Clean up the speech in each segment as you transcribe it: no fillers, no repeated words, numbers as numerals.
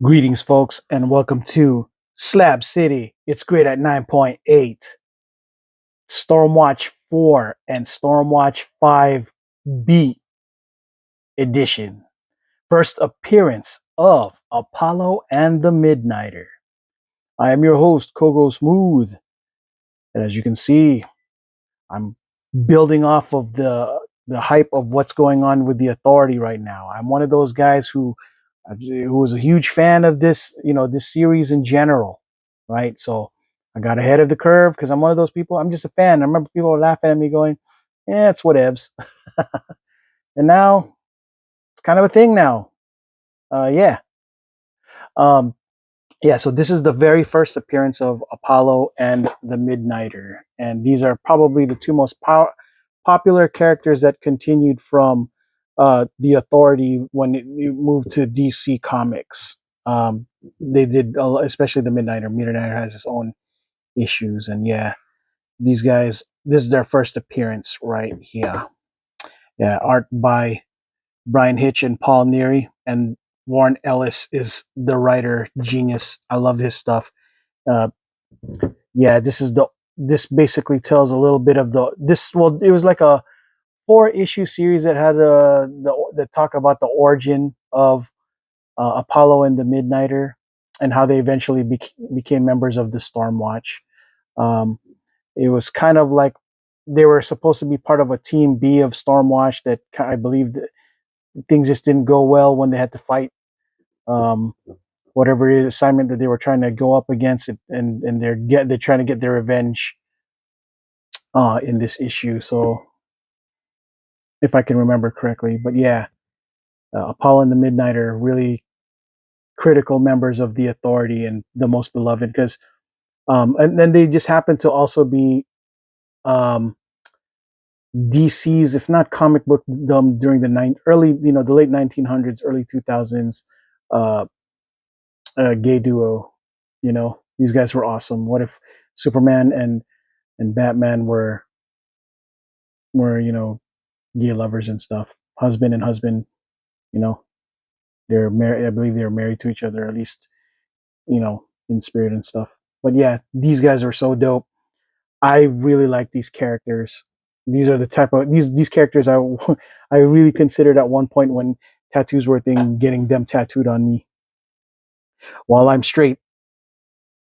Greetings, folks, and welcome to Slab City. It's great at 9.8, Stormwatch 4, and Stormwatch 5B edition. First appearance of Apollo and the Midnighter. I am your host, Kogo Smooth. And as you can see, I'm building off of the hype of what's going on with the Authority right now. I'm one of those guys who was a huge fan of this, this series in general, right? So I got ahead of the curve because I'm one of those people. I'm just a fan. I remember people were laughing at me, going, "Yeah, it's whatevs," and now it's kind of a thing now. Yeah, um, yeah. So this is the very first appearance of Apollo and the Midnighter, and these are probably the two most popular characters that continued from the Authority when it moved to DC Comics. They did, especially the Midnighter. Midnighter has his own issues, and yeah, these guys. This is their first appearance right here. Yeah, art by Brian Hitch and Paul Neary, and Warren Ellis is the writer genius. I love his stuff. Uh, yeah, this basically tells a little bit of the. Well, it was like a 4-issue series that had that talk about the origin of Apollo and the Midnighter and how they eventually became members of the Stormwatch. Um, it was kind of like they were supposed to be part of a team B of Stormwatch that I believe that things just didn't go well when they had to fight um, whatever assignment that they were trying to go up against it, and they're trying to get their revenge in this issue. So if I can remember correctly, but yeah, Apollo and the Midnighter really critical members of the Authority and the most beloved because and then they just happen to also be um, DC's, if not comic book during the late 1900s, early 2000s, uh, gay duo. These guys were awesome. What if Superman and Batman were gay lovers and stuff, husband and husband. You know, they're married. I believe they were married to each other, at least in spirit and stuff. But yeah, these guys are so dope. I really like these characters. These are the type of these characters I really considered at one point when tattoos were a thing, getting them tattooed on me. While I'm straight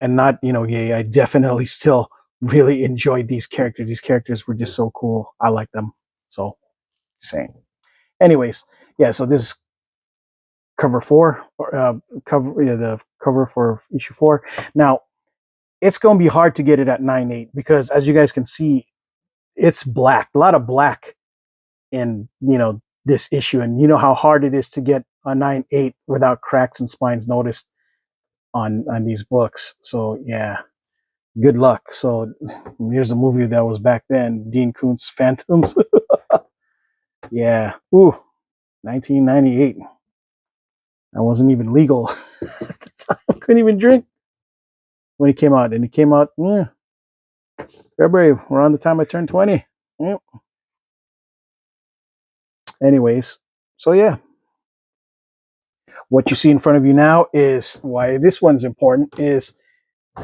and not gay, I definitely still really enjoyed these characters. These characters were just so cool. I like them. So, saying. Anyways, yeah. So this is cover 4, the cover for issue 4. Now it's going to be hard to get it at 9.8 because, as you guys can see, it's black, a lot of black in this issue, and you know how hard it is to get a 9.8 without cracks and spines noticed on these books. So yeah, good luck. So here's a movie that was back then, Dean Koontz Phantoms. Yeah, ooh, 1998. I wasn't even legal at the time. I couldn't even drink when he came out, and he came out February, around the time I turned 20. Yeah. Anyways, so yeah, what you see in front of you now is why this one's important, is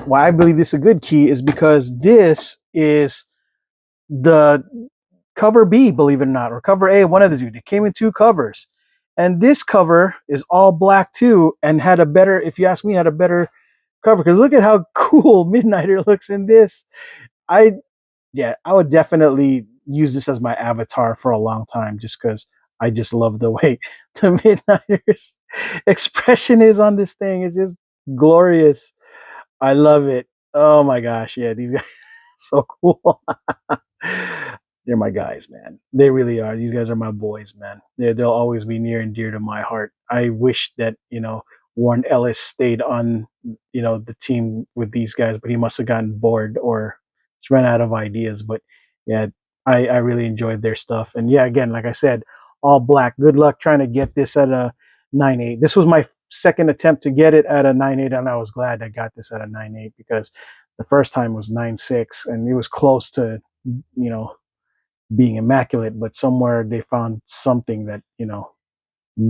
why I believe this is a good key, is because this is the cover B, believe it or not, or cover A, one of the two. It came in 2 covers. And this cover is all black too, and had a better, if you ask me, had a better cover. Because look at how cool Midnighter looks in this. I would definitely use this as my avatar for a long time, just because I just love the way the Midnighter's expression is on this thing. It's just glorious. I love it. Oh my gosh, yeah, these guys so cool. They're my guys, man. They really are. These guys are my boys, man. They'll always be near and dear to my heart. I wish that Warren Ellis stayed on the team with these guys, but he must have gotten bored or just ran out of ideas. But yeah, I really enjoyed their stuff. And yeah, again, like I said, all black. Good luck trying to get this at a 9.8. This was my second attempt to get it at a 9.8, and I was glad I got this at a 9.8 because the first time was 9.6, and it was close to being immaculate, but somewhere they found something that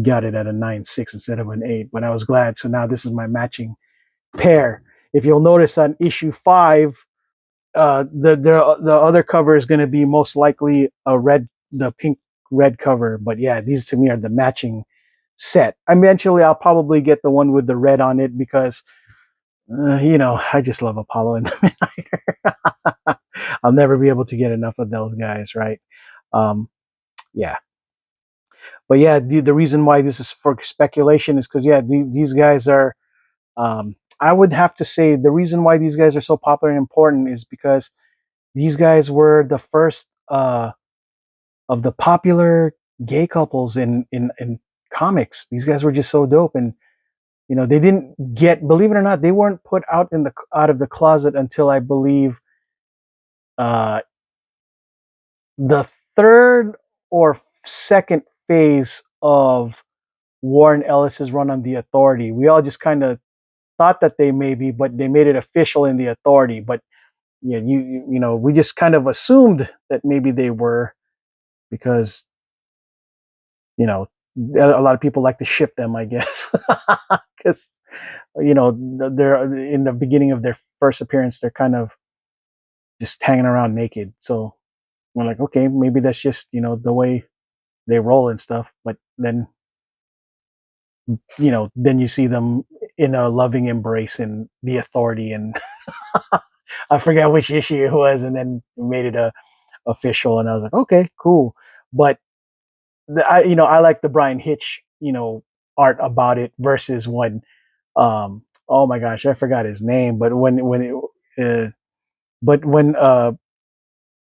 got it at a 9.6 instead of an 8, but I was glad. So now this is my matching pair. If you'll notice on issue 5, the other cover is going to be most likely the pink red cover. But yeah, these to me are the matching set. Eventually, I'll probably get the one with the red on it because I just love Apollo and the Midnighter. I'll never be able to get enough of those guys, right? Um, yeah, but yeah, the reason why this is for speculation is because these guys are. I would have to say the reason why these guys are so popular and important is because these guys were the first of the popular gay couples in comics. These guys were just so dope, and they didn't get, believe it or not, they weren't put out of the closet until I believe uh, the third or second phase of Warren Ellis's run on the Authority. We all just kind of thought that they may be, but they made it official in the Authority. But yeah, we just kind of assumed that maybe they were because you know a lot of people like to ship them, I guess, because they're in the beginning of their first appearance, they're kind of just hanging around naked. So we're like, okay, maybe that's just the way they roll and stuff. But then then you see them in a loving embrace in the Authority, and I forget which issue it was, and then made it official, and I was like, okay, cool. But I like the Brian Hitch art about it versus when oh my gosh, I forgot his name, but when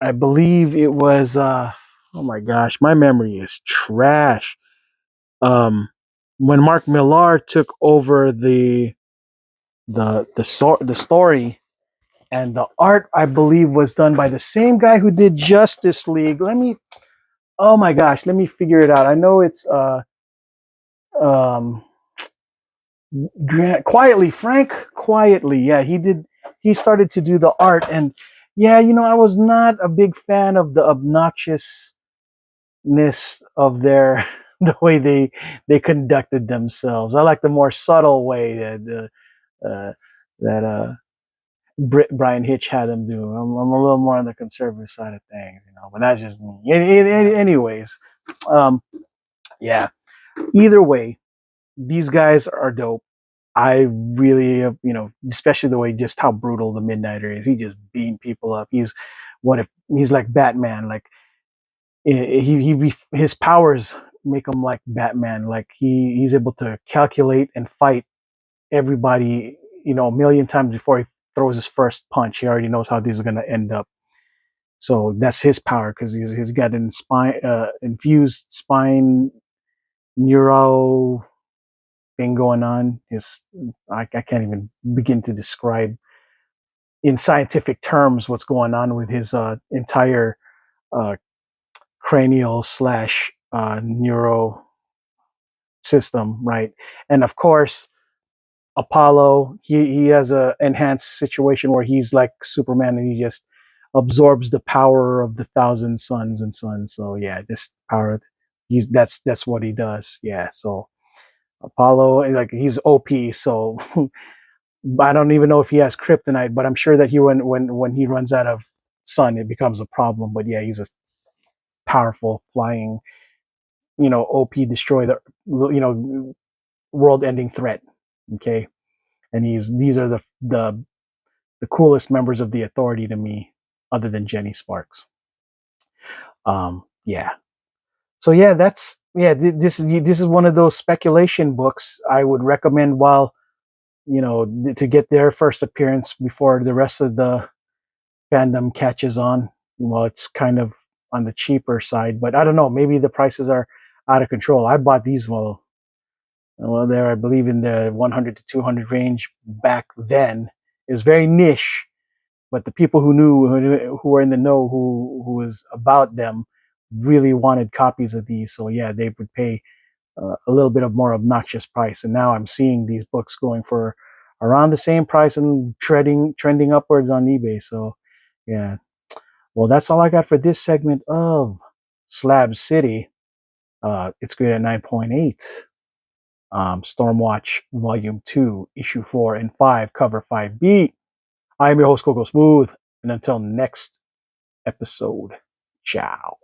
I believe it was oh my gosh, my memory is trash. Um, when Mark Millar took over the story, and the art I believe was done by the same guy who did Justice League. Oh my gosh, let me figure it out. I know it's um Frank Quietly. Yeah, he started to do the art, and yeah, I was not a big fan of the obnoxiousness of their the way they conducted themselves. I like the more subtle way that Brian Hitch had them do. I'm a little more on the conservative side of things, but that's just me. Anyways, um, yeah. Either way, these guys are dope. I really, especially the way just how brutal the Midnighter is. He just beating people up. What if he's like Batman? Like his powers make him like Batman. Like he's able to calculate and fight everybody, a million times before he throws his first punch. He already knows how these are going to end up. So that's his power because he's got an infused spine neuro thing going on. I can't even begin to describe in scientific terms what's going on with his entire uh, cranial slash neuro system, right? And of course, Apollo, he has a enhanced situation where he's like Superman and he just absorbs the power of the thousand suns and suns. So yeah, this power, that's what he does. Yeah, so Apollo, like he's OP. So I don't even know if he has kryptonite, but I'm sure that when he runs out of sun, it becomes a problem. But yeah, he's a powerful flying, OP destroyer, world-ending threat. Okay, and these are the coolest members of the Authority to me, other than Jenny Sparks. Yeah. So yeah, this is one of those speculation books I would recommend while to get their first appearance before the rest of the fandom catches on. Well, it's kind of on the cheaper side, but I don't know. Maybe the prices are out of control. I bought these they're I believe in the 100 to 200 range back then. It was very niche, but the people who were in the know who was about them really wanted copies of these. So yeah, they would pay a little bit of more obnoxious price. And now I'm seeing these books going for around the same price and trending upwards on eBay. So yeah, well, that's all I got for this segment of Slab City. It's graded at 9.8. Stormwatch Volume 2, Issue 4 and 5, Cover 5B. I am your host, Coco Smooth, and until next episode, ciao.